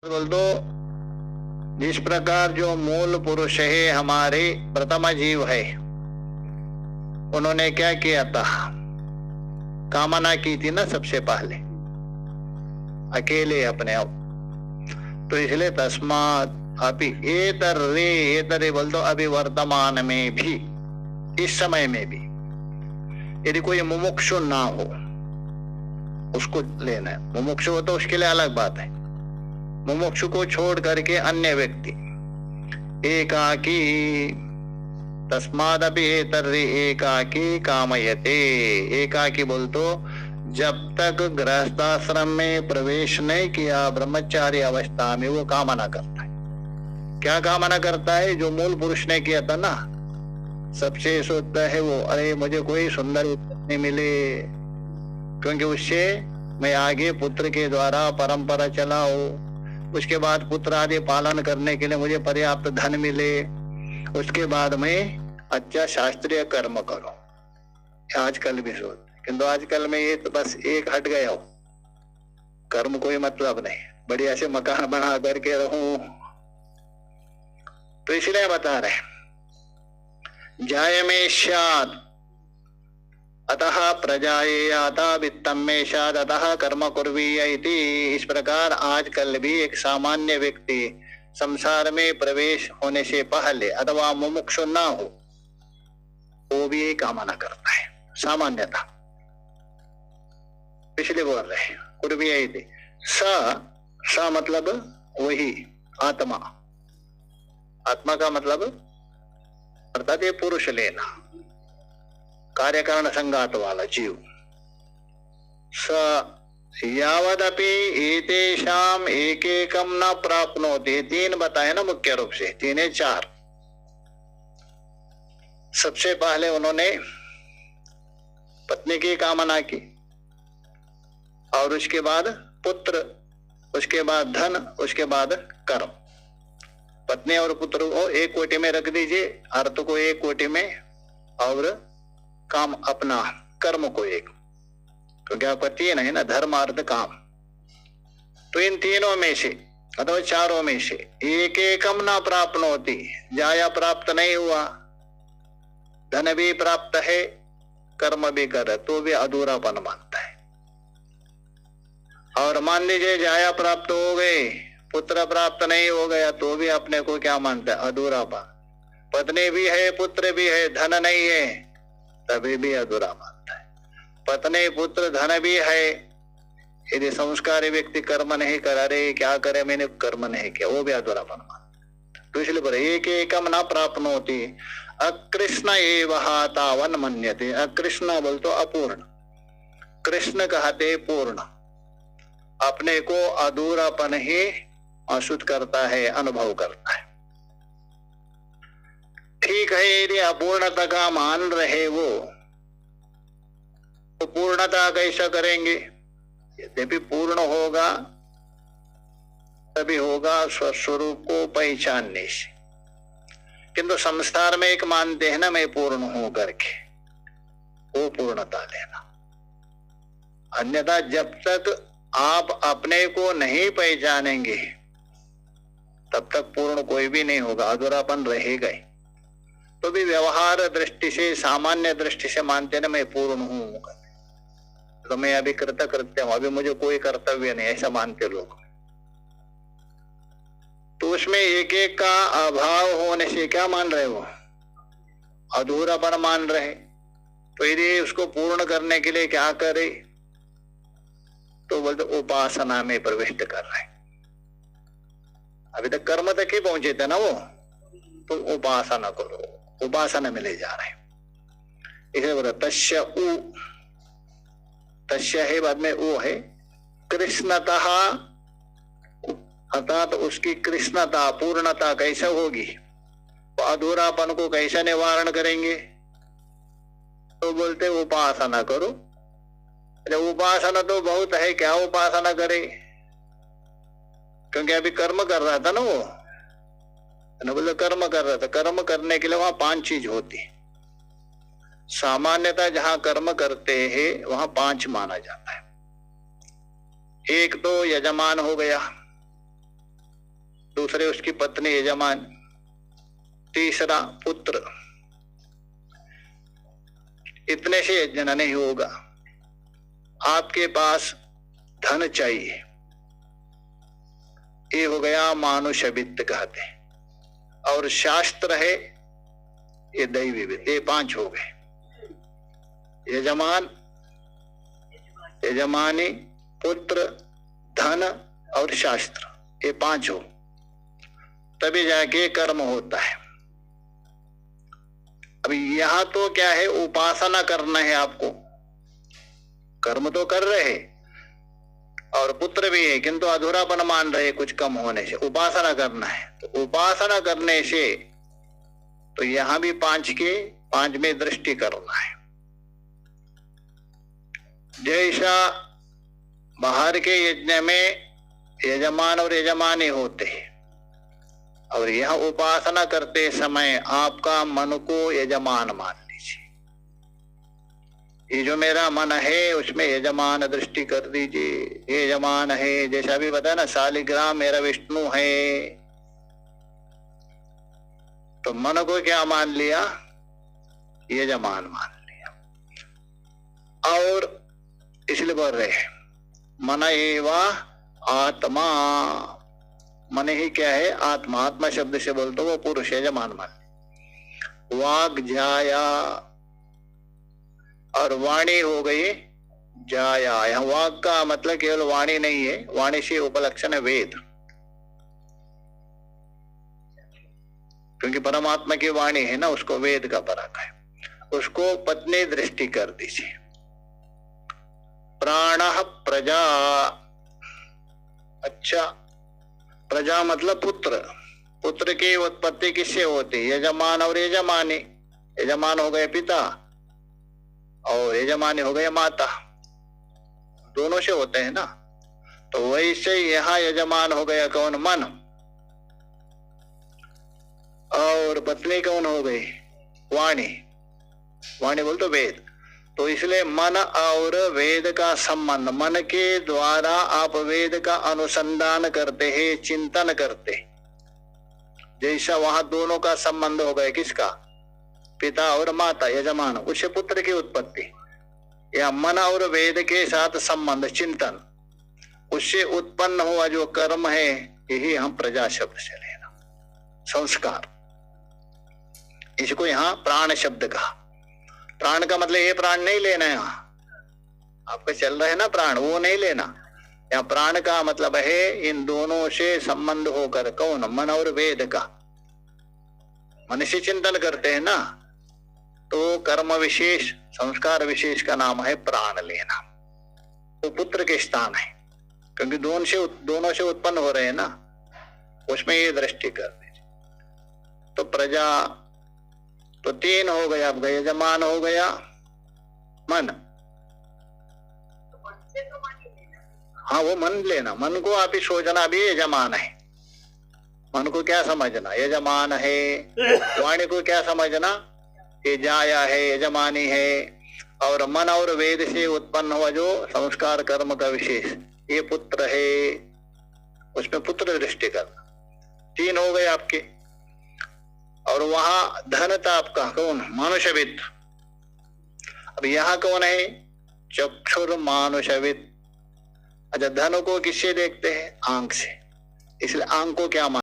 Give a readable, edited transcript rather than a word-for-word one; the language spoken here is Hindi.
बोल दो। जिस प्रकार जो मूल पुरुष है हमारे प्रथम जीव है, उन्होंने क्या किया था? कामना की थी ना सबसे पहले, अकेले अपने आप। तो इसलिए तस्मात् अभी एतरे बोल दो, अभी वर्तमान में भी, इस समय में भी यदि कोई मुमुक्षु ना हो, उसको लेना है। मुमुक्षु हो तो उसके लिए अलग बात है। मुमुक्षु को छोड़ करके अन्य व्यक्ति एकाकी, तस्मादपि एतर्हि एकाकी कामयते। एकाकी बोल तो जब तक गृहस्थाश्रम में प्रवेश नहीं किया, ब्रह्मचारी अवस्था में वो कामना करता है। क्या कामना करता है? जो मूल पुरुष ने किया था ना, सबसे सोचता है वो, अरे मुझे कोई सुंदर पत्नी मिले, क्योंकि उससे मैं आगे पुत्र के द्वारा परंपरा चलाऊं, उसके बाद पुत्र आदि पालन करने के लिए मुझे पर्याप्त धन मिले, उसके बाद मैं अच्छा शास्त्रीय कर्म करूं। आजकल भी सोचते, किंतु आजकल में ये तो बस एक हट गया हो, कर्म कोई मतलब नहीं, बढ़िया से मकान बना करके रहूं। तो इसलिए बता रहे, जायमे स्यात् अतः प्रजायेयाता वित्तम में शाद अतः कर्म कुर्वीय इति। इस प्रकार आजकल भी एक सामान्य व्यक्ति संसार में प्रवेश होने से पहले अथवा मुमुक्षु ना हो, वो भी यही कामना करता है सामान्यता। इसलिए बोल रहे कुर्वीय इति। स मतलब वही आत्मा, आत्मा का मतलब अर्थात ये पुरुष लेना, कार्यकारण संघात वाला जीव। स यावदपि एतेषाम एकेकम न प्राप्नोति। तीन बताए ना मुख्य रूप से, तीन है चार। सबसे पहले उन्होंने पत्नी की कामना की, और उसके बाद पुत्र, उसके बाद धन, उसके बाद कर्म। पत्नी और पुत्र को एक कोटि में रख दीजिए, अर्थ को एक कोटि में, और काम अपना कर्म को एक, क्योंकि आपका तीन है ना, धर्म अर्थ काम। तो इन तीनों में से अथवा चारों में से एक एकम ना प्राप्त होती, जाया प्राप्त नहीं हुआ, धन भी प्राप्त है, कर्म भी कर, तो भी अधूरापन मानता है। और मान लीजिए जाया प्राप्त हो गए, पुत्र प्राप्त नहीं हो गया, तो भी अपने को क्या मानता है? अधूरापन। पत्नी भी है, पुत्र भी है, धन नहीं है, तभी भी अधूरा मानता है। पत्नी पुत्र धन भी है, यदि संस्कारी व्यक्ति कर्म नहीं करा, रहे क्या करे, मैंने कर्म नहीं किया, वो भी अधूरापन मानता है। तो इसलिए बोले एक एकम न प्राप्त होती, अकृष्ण एवं तावन मन्यते। अकृष्ण बोल तो अपूर्ण, कृष्ण कहते पूर्ण। अपने को अधूरापन ही महसूस करता है, अनुभव करता है। ठीक है, यदि अपूर्णता का मान रहे वो, तो पूर्णता कैसा करेंगे? यद्यपि पूर्ण होगा तभी होगा स्वस्वरूप को पहचानने से, किंतु संसार में एक मानते हैं ना, मैं पूर्ण हूं करके, वो पूर्णता लेना। अन्यथा जब तक आप अपने को नहीं पहचानेंगे, तब तक पूर्ण कोई भी नहीं होगा, अधूरापन रहेगा ही। तो भी व्यवहार दृष्टि से, सामान्य दृष्टि से मानते ना, मैं पूर्ण हूं, तो मैं अभी कृतकृत्य हूं, अभी मुझे कोई कर्तव्य नहीं, ऐसा मानते लोग। तो उसमें एक एक का अभाव होने से क्या मान रहे हो? अधूरापन मान रहे। तो यदि उसको पूर्ण करने के लिए क्या करे? तो बोलते उपासना में प्रविष्ट कर रहे। अभी तक कर्म तक ही पहुंचे थे ना वो, तो उपासना करो, उपासना में ले जा रहे हैं। इसलिए बोला तस्य उ, तस्य है बाद में वो है, कृष्णतः, अर्थात उसकी कृष्णता, पूर्णता कैसे होगी? तो अधूरापन को कैसे निवारण करेंगे? तो बोलते उपासना करो। उपासना तो बहुत है, क्या उपासना करे? क्योंकि अभी कर्म कर रहा था ना वो, बोले कर्म कर रहा था। कर्म करने के लिए वहां पांच चीज होती। सामान्यतः जहां कर्म करते हैं वहां पांच माना जाता है। एक तो यजमान हो गया, दूसरे उसकी पत्नी यजमान, तीसरा पुत्र। इतने से यज्ञ नहीं होगा। आपके पास धन चाहिए, ये हो गया मानुष वित्त कहते हैं, और शास्त्र है ये दैवी वित्त। ये 5 हो गए, यजमान, यजमानी, पुत्र, धन और शास्त्र, ये 5 हो, तभी जाके कर्म होता है। अभी यहां तो क्या है, उपासना करना है आपको। कर्म तो कर रहे और पुत्र भी है, किंतु अधूरापन मान रहे कुछ कम होने से। उपासना करना है, तो उपासना करने से तो यहां भी 5 में दृष्टि करना है। जैसा बाहर के यज्ञ में यजमान और यजमानी होते हैं, और यह उपासना करते समय आपका मन को यजमान मान लीजिए। ये जो मेरा मन है उसमें यजमान दृष्टि कर दीजिए, ये यजमान है। जैसा भी बताया ना, शालिग्राम मेरा विष्णु है, तो मन को क्या मान लिया, यजमान मान लिया। और इसलिए बोल रहे हैं मन एवा आत्मा, मन ही क्या है, आत्मा। आत्मा शब्द से बोलते वो पुरुष यजमान मान। वाग जाया, और वाणी हो गई जाया। यहां वाग का मतलब केवल वाणी नहीं है, वाणी से उपलक्षण है वेद, क्योंकि परमात्मा की वाणी है ना, उसको वेद का परक है। उसको पत्नी दृष्टि कर दीजिए। प्राणः प्रजा, अच्छा, प्रजा मतलब पुत्र। पुत्र की उत्पत्ति किससे होती है, यजमान और यजमानी। यजमान हो गए पिता और यजमानी हो गए माता, दोनों से होते हैं ना। तो वैसे यहाँ यजमान हो गया कौन, मन, और पत्नी कौन हो गई, वाणी। वाणी बोल तो वेद। तो इसलिए मन और वेद का संबंध, मन के द्वारा आप वेद का अनुसंधान करते हैं, चिंतन करते। जैसा वहां दोनों का संबंध हो गया, किसका, पिता और माता, यजमान, उससे पुत्र की उत्पत्ति। या मन और वेद के साथ संबंध, चिंतन, उससे उत्पन्न हुआ जो कर्म है, यही हम प्रजा शब्द से लेना, संस्कार। इसको यहाँ प्राण शब्द कहा। प्राण का मतलब ये प्राण नहीं लेना है, यहाँ आपका चल रहा है ना प्राण, वो नहीं लेना। यहाँ प्राण का मतलब है इन दोनों से संबंध होकर कौन, मन और वेद का। मन से चिंतन करते हैं ना, तो कर्म विशेष, संस्कार विशेष का नाम है प्राण लेना। तो पुत्र के स्थान है, क्योंकि दोनों से उत्पन्न हो रहे हैं ना, उसमें ये दृष्टि कर दीजिए। तो प्रजा तो 3 हो गया आपका, यजमान हो गया, मन। हाँ, वो मन लेना, मन को आप ही सोचना भी यजमान है। मन को क्या समझना, यजमान है। वाणी को क्या समझना, ये जाया है, यजमानी है। और मन और वेद से उत्पन्न हुआ जो संस्कार कर्म का विशेष, ये पुत्र है, उसमें पुत्र दृष्टि करना। 3 हो गए आपके। और वहां धन था आपका कौन, मानुषवित्त। अब यहाँ कौन है, चक्षुर मानुषवित्त। अच्छा, धन को किससे देखते हैं, आंख से। इसलिए आंख को क्या